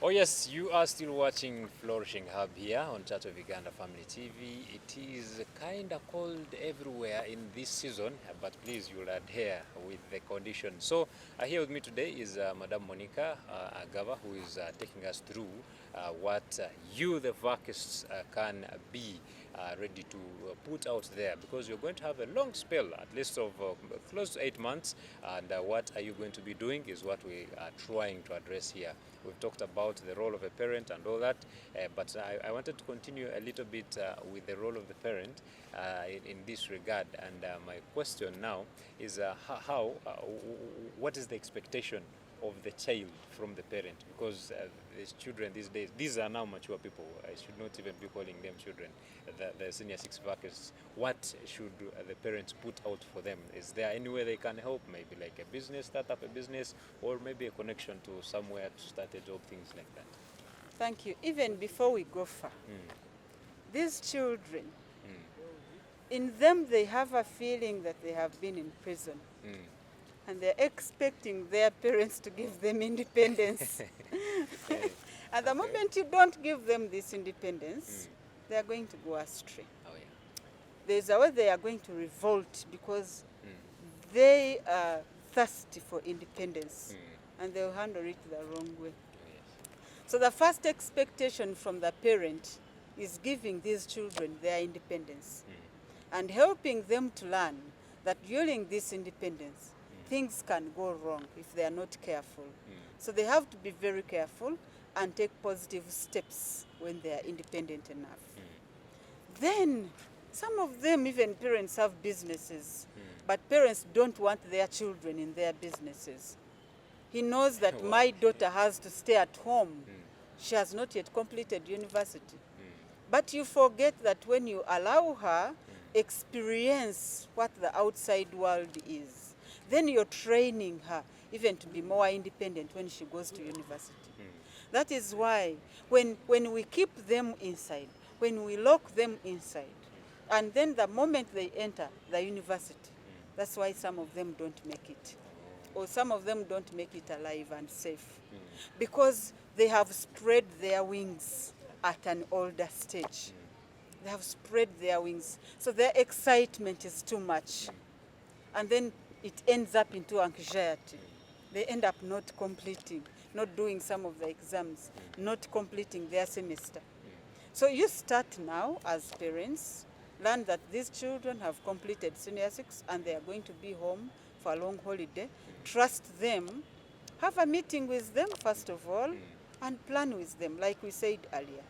Oh yes, you are still watching Flourishing Hub here on Church of Uganda Family TV. It is kind of cold everywhere in this season, but please, you'll adhere with the conditions. So here with me today is Madam Minica Agaba, who is taking us through what you, the vacists, can be ready to put out there, because you're going to have a long spell, at least of close to 8 months, and what are you going to be doing is what we are trying to address here. We've talked about the role of a parent and all that, but I wanted to continue a little bit with the role of the parent in this regard. And my question now is what is the expectation of the child from the parent? Because these children these days, these are now mature people. I should not even be calling them children. The senior six vacists, what should the parents put out for them? Is there any way they can help? Maybe like a business, start up a business, or maybe a connection to somewhere to start a job, things like that. Thank you. Even before we go far, these children, in them they have a feeling that they have been in prison. And they're expecting their parents to give them independence. At the moment you don't give them this independence, they're going to go astray. Oh, yeah. There's a way they are going to revolt because they are thirsty for independence and they'll handle it the wrong way. Oh, yes. So the first expectation from the parent is giving these children their independence and helping them to learn that during this independence, things can go wrong if they are not careful. So they have to be very careful and take positive steps when they are independent enough. Then some of them, even parents, have businesses, but parents don't want their children in their businesses. He knows that my daughter has to stay at home. She has not yet completed university. But you forget that when you allow her experience what the outside world is, then you're training her even to be more independent when she goes to university. That is why when we keep them inside, when we lock them inside, and then the moment they enter the university, that's why some of them don't make it. Or some of them don't make it alive and safe. Because they have spread their wings at an older stage. They have spread their wings. So their excitement is too much. And then it ends up into anxiety. They end up not completing, not doing some of the exams, not completing their semester. So you start now as parents, learn that these children have completed senior six and they are going to be home for a long holiday. Trust them, have a meeting with them first of all, and plan with them like we said earlier.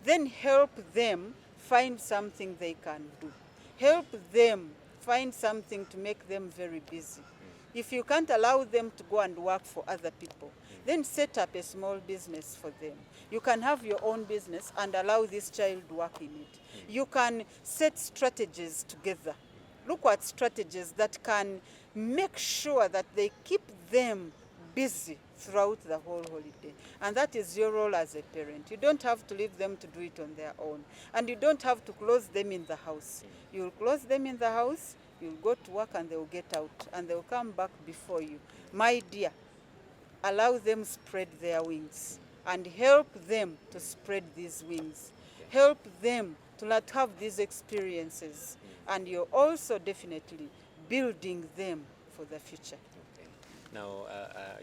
Then help them find something they can do. Help them find something to make them very busy. If you can't allow them to go and work for other people, then set up a small business for them. You can have your own business and allow this child work in it. You can set strategies together. Look at strategies that can make sure that they keep them busy throughout the whole holiday. And that is your role as a parent. You don't have to leave them to do it on their own. And you don't have to close them in the house. You'll close them in the house, you'll go to work and they'll get out and they'll come back before you. My dear, allow them spread their wings and help them to spread these wings. Help them to not have these experiences. And you're also definitely building them for the future. Now,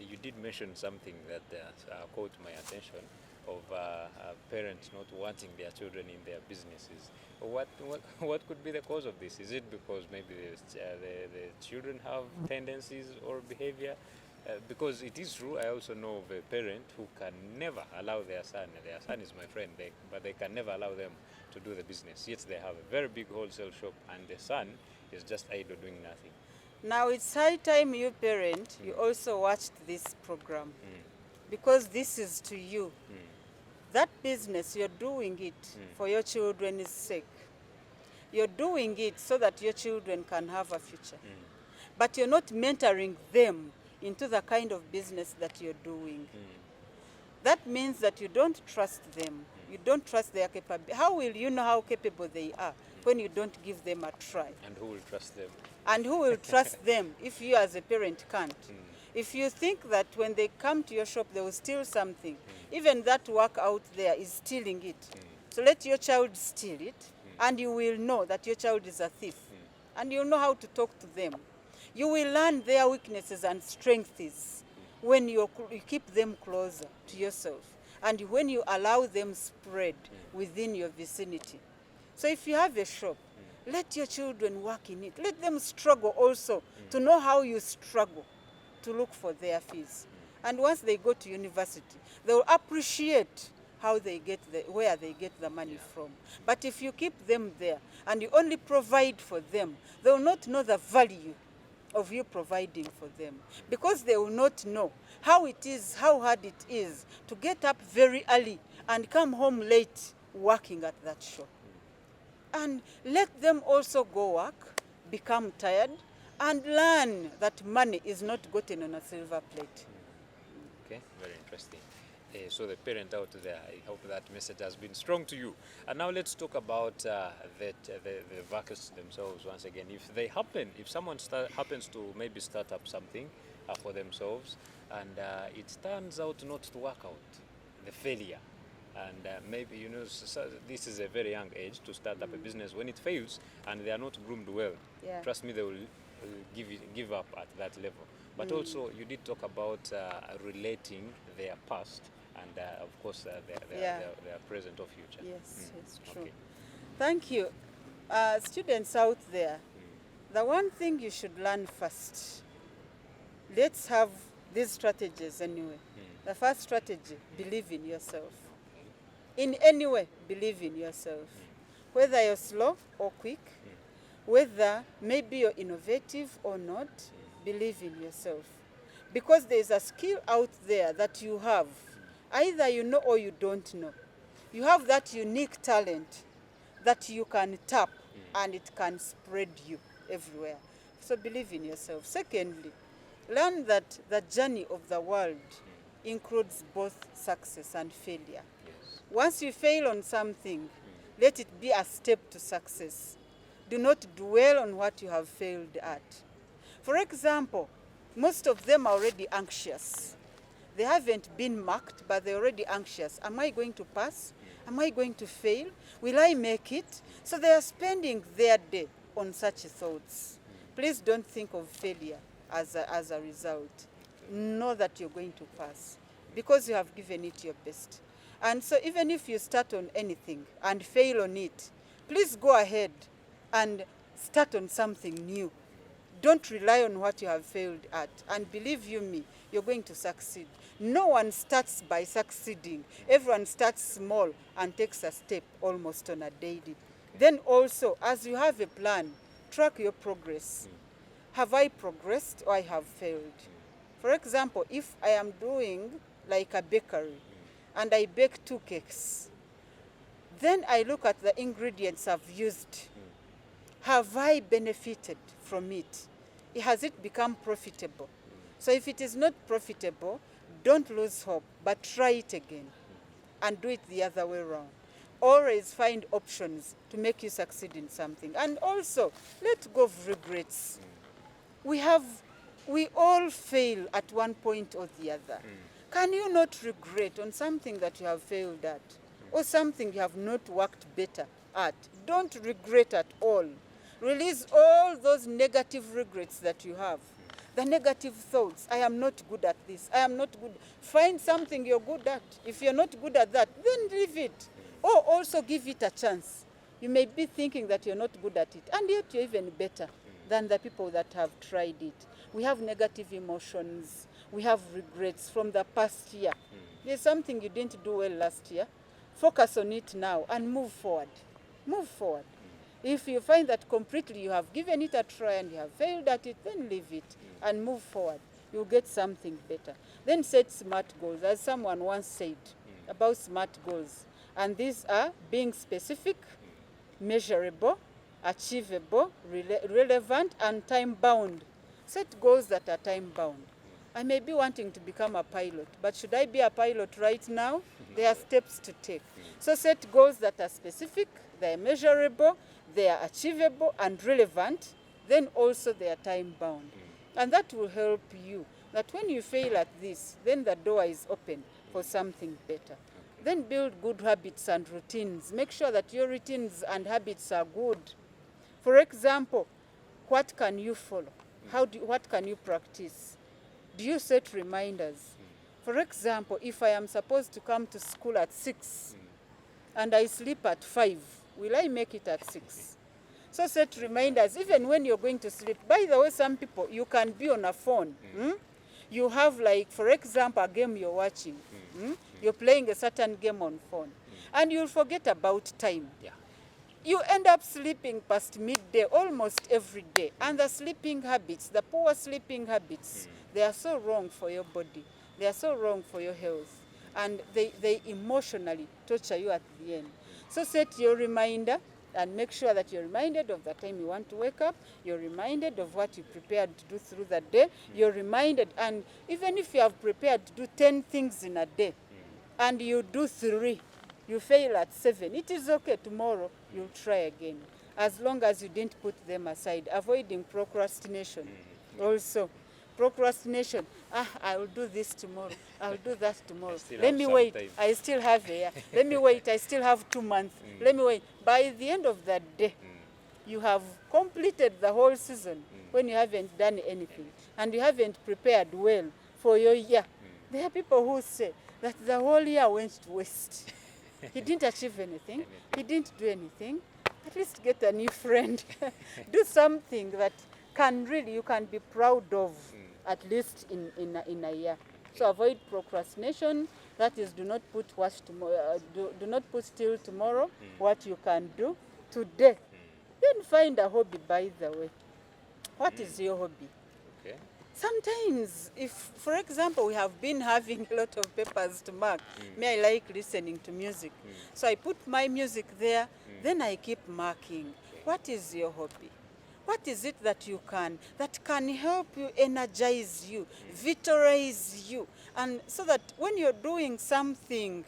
you did mention something that caught my attention of parents not wanting their children in their businesses. What could be the cause of this? Is it because maybe the children have tendencies or behavior? Because it is true, I also know of a parent who can never allow their son is my friend, but they can never allow them to do the business. Yet they have a very big wholesale shop and the son is just idle doing nothing. Now it's high time you parent, you also watched this program. Because this is to you. That business, you're doing it for your children's sake. You're doing it so that your children can have a future. But you're not mentoring them into the kind of business that you're doing. That means that you don't trust them. You don't trust their capability. How will you know how capable they are when you don't give them a try? And who will trust them? And who will trust them if you as a parent can't? If you think that when they come to your shop, they will steal something, even that work out there is stealing it. So let your child steal it, and you will know that your child is a thief. And you'll know how to talk to them. You will learn their weaknesses and strengths when you keep them closer to yourself, and when you allow them spread within your vicinity. So if you have a shop, let your children work in it. Let them struggle also to know how you struggle to look for their fees. And once they go to university, they will appreciate how they get where they get the money from. But if you keep them there and you only provide for them, they will not know the value of you providing for them, because they will not know how hard it is to get up very early and come home late working at that shop. And let them also go work, become tired, and learn that money is not gotten on a silver plate. Okay, very interesting. So the parent out there, I hope that message has been strong to you. And now let's talk about the workers themselves once again. If someone happens to maybe start up something for themselves, and it turns out not to work out, the failure, and maybe, you know, so this is a very young age to start up a business. When it fails and they are not groomed well, trust me, they will give up at that level. But also, you did talk about relating their past and, of course, their present or future. Yes, it's true. Okay. Thank you. Students out there, the one thing you should learn first, let's have these strategies anyway. The first strategy, believe in yourself. In any way, believe in yourself. Whether you're slow or quick, whether maybe you're innovative or not, believe in yourself. Because there's a skill out there that you have. Either you know or you don't know. You have that unique talent that you can tap and it can spread you everywhere. So believe in yourself. Secondly, learn that the journey of the world includes both success and failure. Once you fail on something, let it be a step to success. Do not dwell on what you have failed at. For example, most of them are already anxious. They haven't been marked, but they're already anxious. Am I going to pass? Am I going to fail? Will I make it? So they are spending their day on such thoughts. Please don't think of failure as a result. Know that you're going to pass because you have given it your best. And so even if you start on anything and fail on it, please go ahead and start on something new. Don't rely on what you have failed at. And believe you me, you're going to succeed. No one starts by succeeding. Everyone starts small and takes a step almost on a daily. Then also, as you have a plan, track your progress. Have I progressed or I have failed? For example, if I am doing like a bakery, and I bake 2 cakes. Then I look at the ingredients I've used. Have I benefited from it? Has it become profitable? So if it is not profitable, don't lose hope, but try it again and do it the other way around. Always find options to make you succeed in something. And also, let go of regrets. We all fail at one point or the other. Can you not regret on something that you have failed at or something you have not worked better at? Don't regret at all. Release all those negative regrets that you have. The negative thoughts, I am not good at this, I am not good. Find something you're good at. If you're not good at that, then leave it. Or also give it a chance. You may be thinking that you're not good at it, and yet you're even better than the people that have tried it. We have negative emotions. We have regrets from the past year. There's something you didn't do well last year. Focus on it now and move forward. Move forward. If you find that completely you have given it a try and you have failed at it, then leave it and move forward. You'll get something better. Then set smart goals, as someone once said about smart goals. And these are being specific, measurable, achievable, relevant, and time-bound. Set goals that are time-bound. I may be wanting to become a pilot, but should I be a pilot right now? There are steps to take. So set goals that are specific, they are measurable, they are achievable and relevant, then also they are time-bound. And that will help you that when you fail at this, then the door is open for something better. Then build good habits and routines. Make sure that your routines and habits are good. For example, what can you follow? What can you practice? Do you set reminders? For example, if I am supposed to come to school at 6 and I sleep at 5, will I make it at 6? So set reminders, even when you're going to sleep. By the way, some people, you can be on a phone. You have, like, for example, a game you're watching. You're playing a certain game on phone. And you'll forget about time. Yeah. You end up sleeping past midday almost every day. And the sleeping habits, the poor sleeping habits, they are so wrong for your body. They are so wrong for your health. And they emotionally torture you at the end. So set your reminder and make sure that you're reminded of the time you want to wake up. You're reminded of what you prepared to do through the day. You're reminded, and even if you have prepared to do 10 things in a day, and you do 3, you fail at 7, it is okay. Tomorrow you'll try again, as long as you didn't put them aside. Avoiding procrastination. Also, procrastination. I will do this tomorrow. I'll do that tomorrow. Let me wait. Time. I still have a year. Let me wait. I still have 2 months. Let me wait. By the end of that day, you have completed the whole season when you haven't done anything and you haven't prepared well for your year. There are people who say that the whole year went to waste. He didn't achieve anything. He didn't do anything. At least get a new friend. Do something that you can be proud of, at least in a year. So avoid procrastination. That is, do not put do not put till tomorrow what you can do today. Then find a hobby, by the way. What is your hobby? Okay. Sometimes, if, for example, we have been having a lot of papers to mark, me, I like listening to music. So I put my music there, then I keep marking. What is your hobby? What is it that can help you, energize you, vitalize you? And so that when you're doing something,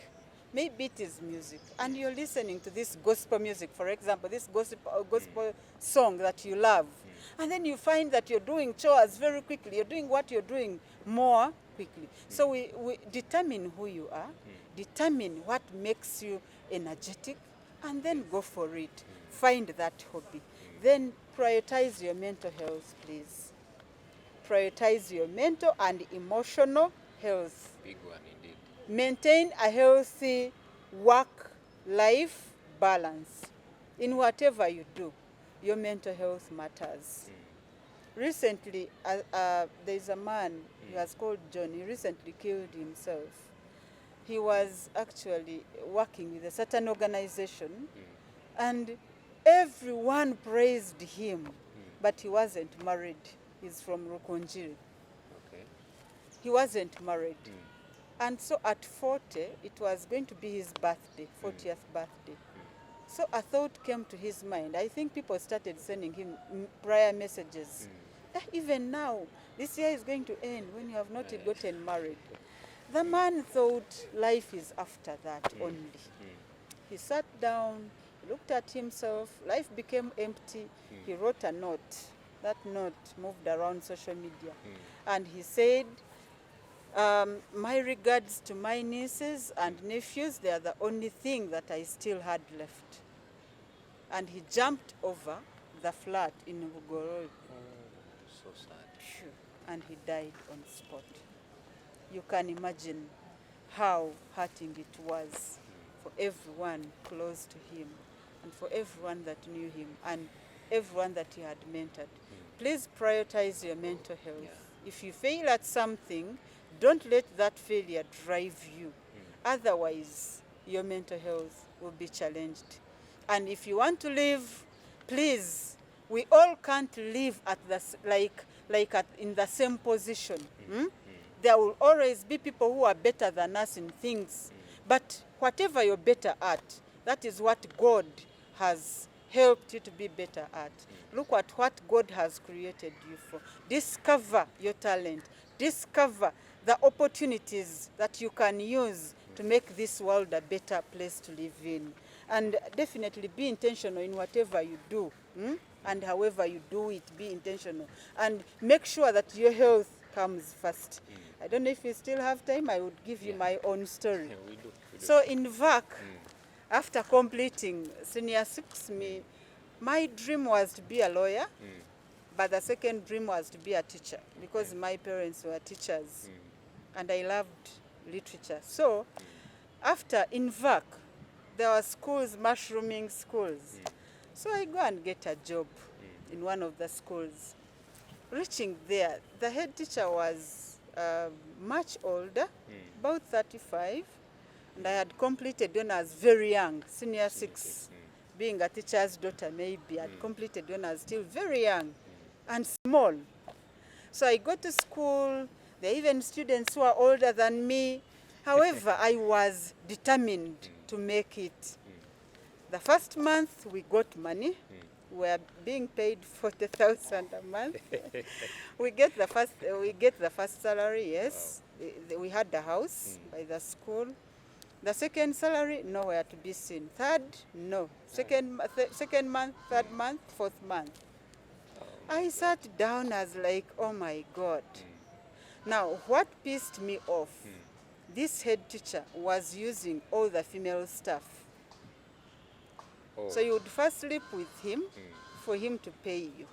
maybe it is music, and you're listening to this gospel music, for example, this gospel song that you love, and then you find that you're doing chores very quickly, you're doing what you're doing more quickly. So we determine who you are, determine what makes you energetic, and then go for it. Find that hobby. Then prioritize your mental health, please. Prioritize your mental and emotional health. Big one indeed. Maintain a healthy work-life balance. In whatever you do, your mental health matters. Recently, there's a man, he was called John. He recently killed himself. He was actually working with a certain organization, and everyone praised him, but he wasn't married. He's from Rukunjiri. Okay. He wasn't married. And so at 40, it was going to be his birthday, 40th birthday. So a thought came to his mind. I think people started sending him prayer messages. Even now, this year is going to end when you have not gotten married. The man thought life is after that only. He sat down, looked at himself, life became empty. He wrote a note. That note moved around social media. And he said, my regards to my nieces and nephews, they are the only thing that I still had left. And he jumped over the flat in Bugoroi. So sad. And he died on the spot. You can imagine how hurting it was for everyone close to him, and for everyone that knew him, and everyone that he had mentored. Please prioritize your mental health. If you fail at something, don't let that failure drive you. Otherwise, your mental health will be challenged. And if you want to live, please, we all can't live at in the same position. There will always be people who are better than us in things. But whatever you're better at, that is what God has helped you to be better at. Look at what God has created you for. Discover your talent. Discover the opportunities that you can use to make this world a better place to live in. And definitely be intentional in whatever you do. And however you do it, be intentional. And make sure that your health comes first. I don't know if you still have time. I would give you my own story. We do. So in VAC, after completing senior 6, my dream was to be a lawyer, but the second dream was to be a teacher because my parents were teachers and I loved literature. So after in VAC, there were schools, mushrooming schools. So I go and get a job in one of the schools. Reaching there, the head teacher was much older, about 35, and I had completed when I was very young, senior 6. Being a teacher's daughter, maybe I'd completed when I was still very young and small. So I go to school. There are even students who are older than me. However, I was determined to make it. The first month we got money. We were being paid 40,000 a month. we get the first salary. Yes, we had the house by the school. The second salary, nowhere to be seen. Third, no. Second month, third month, fourth month. I sat down as like, oh my God. Now, what pissed me off, this head teacher was using all the female staff. So you would first sleep with him for him to pay you.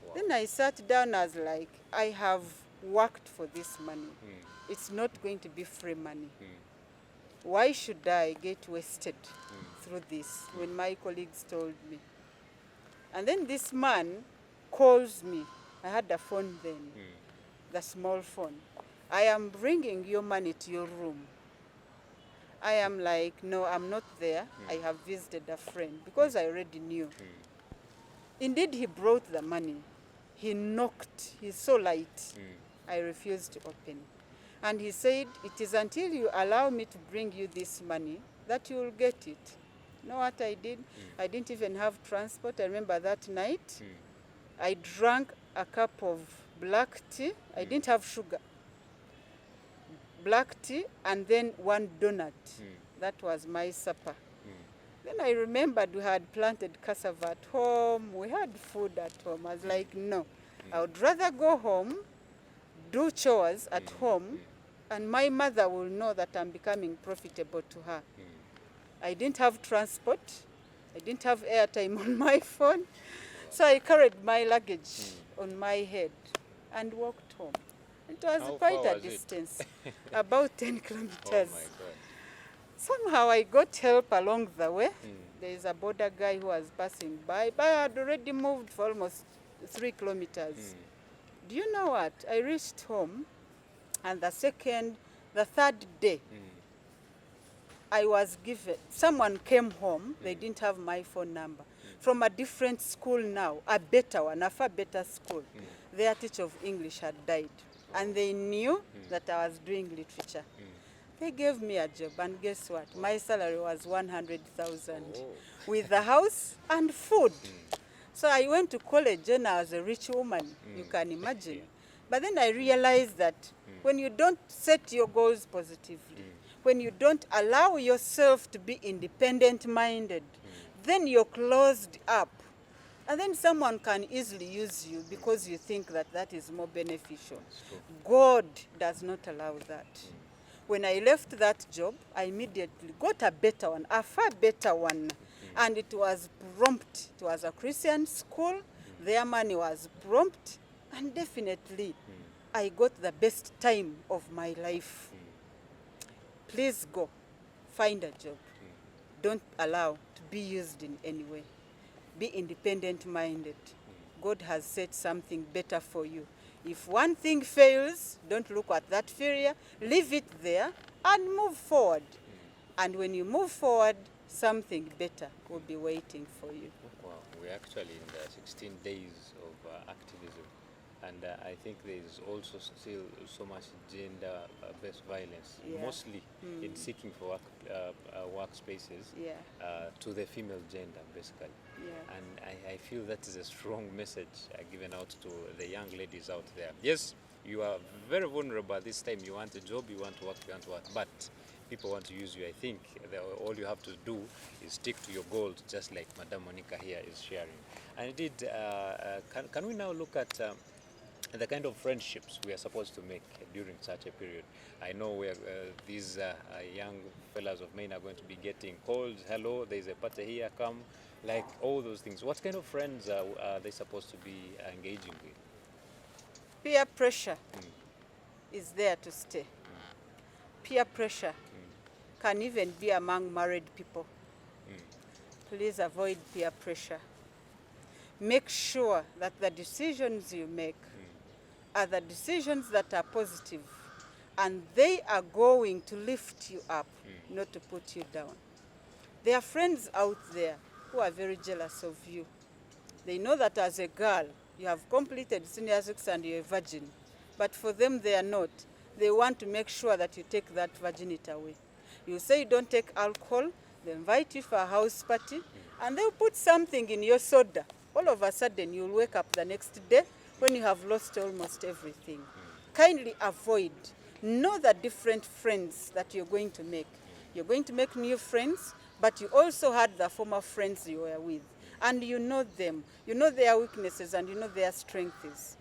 Wow. Then I sat down as like, I have worked for this money. It's not going to be free money. Why should I get wasted through this when my colleagues told me? And then this man calls me. I had a phone then, the small phone. I am bringing your money to your room. I am like, no, I'm not there. I have visited a friend because I already knew. Indeed, he brought the money. He knocked. He's so light. I refused to open. And he said, it is until you allow me to bring you this money that you will get it. You know what I did? I didn't even have transport. I remember that night. I drank a cup of black tea. I didn't have sugar. Black tea and then one donut. That was my supper. Then I remembered we had planted cassava at home. We had food at home. I was like, no. I would rather go home, do chores at home, and my mother will know that I'm becoming profitable to her. I didn't have transport. I didn't have airtime on my phone. So I carried my luggage on my head and walked home. It was quite a distance, about 10 kilometers. Oh my God. Somehow I got help along the way. There is a border guy who was passing by, but I had already moved for almost 3 kilometers. Do you know what? I reached home, and the third day, I was given, someone came home, they didn't have my phone number, from a different school now, a better one, a far better school. Their teacher of English had died, and they knew that I was doing literature. They gave me a job, and guess what? My salary was 100,000 with the house and food. So I went to college and I was a rich woman, you can imagine. But then I realized that when you don't set your goals positively, when you don't allow yourself to be independent-minded, then you're closed up. And then someone can easily use you because you think that that is more beneficial. God does not allow that. When I left that job, I immediately got a better one, a far better one. And it was prompt. It was a Christian school. Their money was prompt. And definitely, I got the best time of my life. Please go, find a job. Don't allow to be used in any way. Be independent-minded. God has set something better for you. If one thing fails, don't look at that failure. Leave it there and move forward. And when you move forward, something better will be waiting for you. Wow, we're actually in the 16 days of activism. And I think there is also still so much gender-based violence, mostly in seeking for workspaces to the female gender, basically. And I feel that is a strong message given out to the young ladies out there. Yes, you are very vulnerable this time. You want a job, you want to work, but people want to use you. I think all you have to do is stick to your goals, just like Madam Monica here is sharing. And indeed, can we now look at and the kind of friendships we are supposed to make during such a period. I know these young fellas of mine are going to be getting calls. Hello, there's a party here, come. Like all those things. What kind of friends are they supposed to be engaging with? Peer pressure is there to stay. Peer pressure can even be among married people. Please avoid peer pressure. Make sure that the decisions you make are the decisions that are positive, and they are going to lift you up, not to put you down. There are friends out there who are very jealous of you. They know that as a girl, you have completed senior 6 and you're a virgin. But for them, they are not. They want to make sure that you take that virginity away. You say you don't take alcohol, they invite you for a house party, and they'll put something in your soda. All of a sudden, you'll wake up the next day when you have lost almost everything. Kindly avoid. Know the different friends that you're going to make. You're going to make new friends, but you also had the former friends you were with. And you know them. You know their weaknesses and you know their strengths.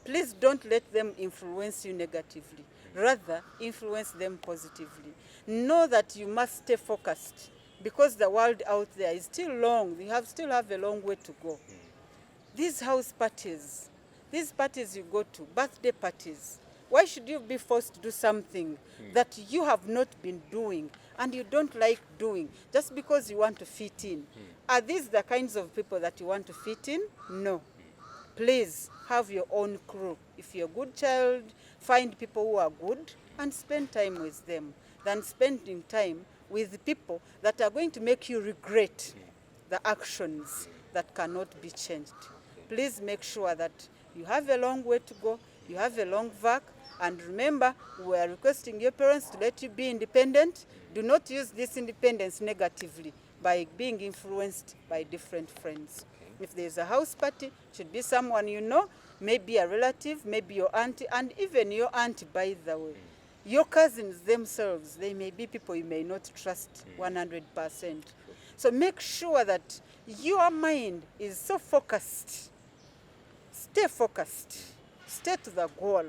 Please don't let them influence you negatively. Rather, influence them positively. Know that you must stay focused because the world out there is still long. We still have a long way to go. These house parties, these parties you go to, birthday parties, why should you be forced to do something that you have not been doing and you don't like doing just because you want to fit in? Are these the kinds of people that you want to fit in? No. Please have your own crew. If you're a good child, find people who are good and spend time with them than spending time with people that are going to make you regret the actions that cannot be changed. Please make sure that you have a long way to go, you have a long vac, and remember, we are requesting your parents to let you be independent. Do not use this independence negatively by being influenced by different friends. If there's a house party, it should be someone you know, maybe a relative, maybe your auntie, and even your auntie, by the way. Your cousins themselves, they may be people you may not trust 100%. So make sure that your mind is so focused. Stay focused. Stay to the goal.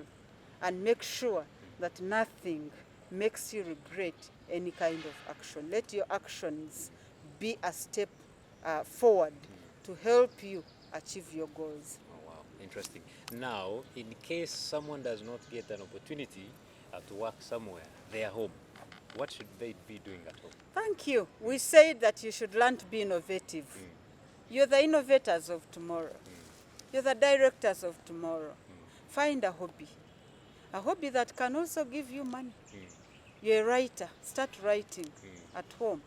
And make sure that nothing makes you regret any kind of action. Let your actions be a step forward to help you achieve your goals. Oh, wow, interesting. Now, in case someone does not get an opportunity to work somewhere, they are home. What should they be doing at home? Thank you. We said that you should learn to be innovative. You're the innovators of tomorrow. You're the directors of tomorrow. Find a hobby that can also give you money. You're a writer. Start writing at home.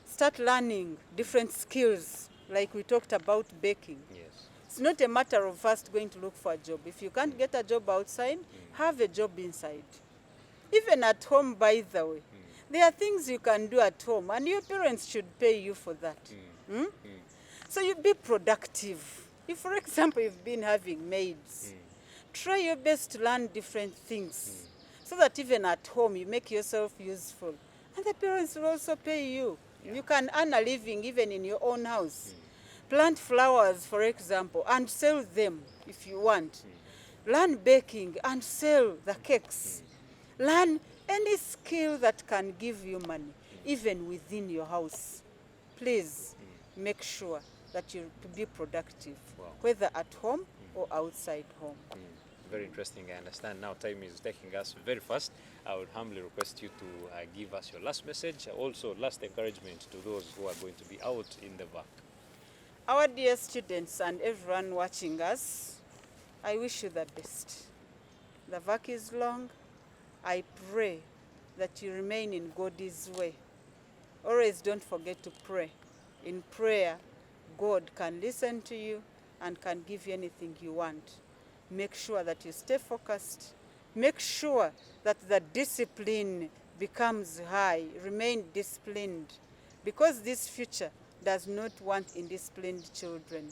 Start learning different skills, like we talked about baking. Yes. It's not a matter of first going to look for a job. If you can't get a job outside, have a job inside. Even at home, by the way. There are things you can do at home, and your parents should pay you for that. So you be productive. If, for example, you've been having maids, try your best to learn different things so that even at home you make yourself useful. And the parents will also pay you. You can earn a living even in your own house. Plant flowers, for example, and sell them if you want. Learn baking and sell the cakes. Learn any skill that can give you money, even within your house. Please make sure that you be productive, whether at home or outside home. Very interesting. I understand now time is taking us very fast. I would humbly request you to give us your last message, also last encouragement to those who are going to be out in the VAC. Our dear students and everyone watching us, I wish you the best. The VAC is long. I pray that you remain in God's way. Always don't forget to pray. In prayer, God can listen to you and can give you anything you want. Make sure that you stay focused. Make sure that the discipline becomes high. Remain disciplined, because this future does not want indisciplined children.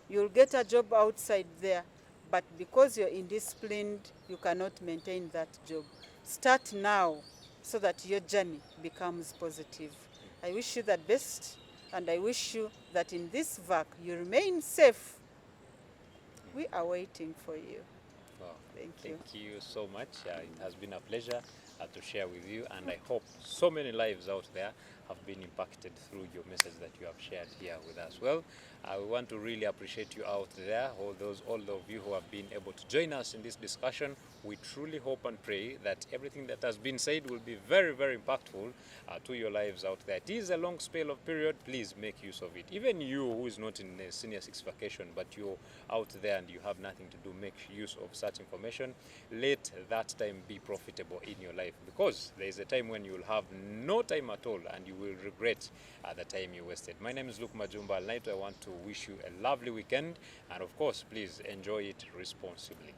You'll get a job outside there, but because you're indisciplined, you cannot maintain that job. Start now so that your journey becomes positive. I wish you the best, and I wish you that in this VAC you remain safe We are waiting for you. Wow. Thank you. Thank you so much. It has been a pleasure to share with you, and I hope so many lives out there have been impacted through your message that you have shared here with us. Well, I want to really appreciate you out there, all of you who have been able to join us in this discussion. We truly hope and pray that everything that has been said will be very, very impactful to your lives out there. It is a long spell of period. Please make use of it. Even you who is not in a senior 6 vacation, but you're out there and you have nothing to do, make use of such information. Let that time be profitable in your life, because there is a time when you will have no time at all and you will regret the time you wasted. My name is Luke Majumba. I want to wish you a lovely weekend, and of course, please enjoy it responsibly.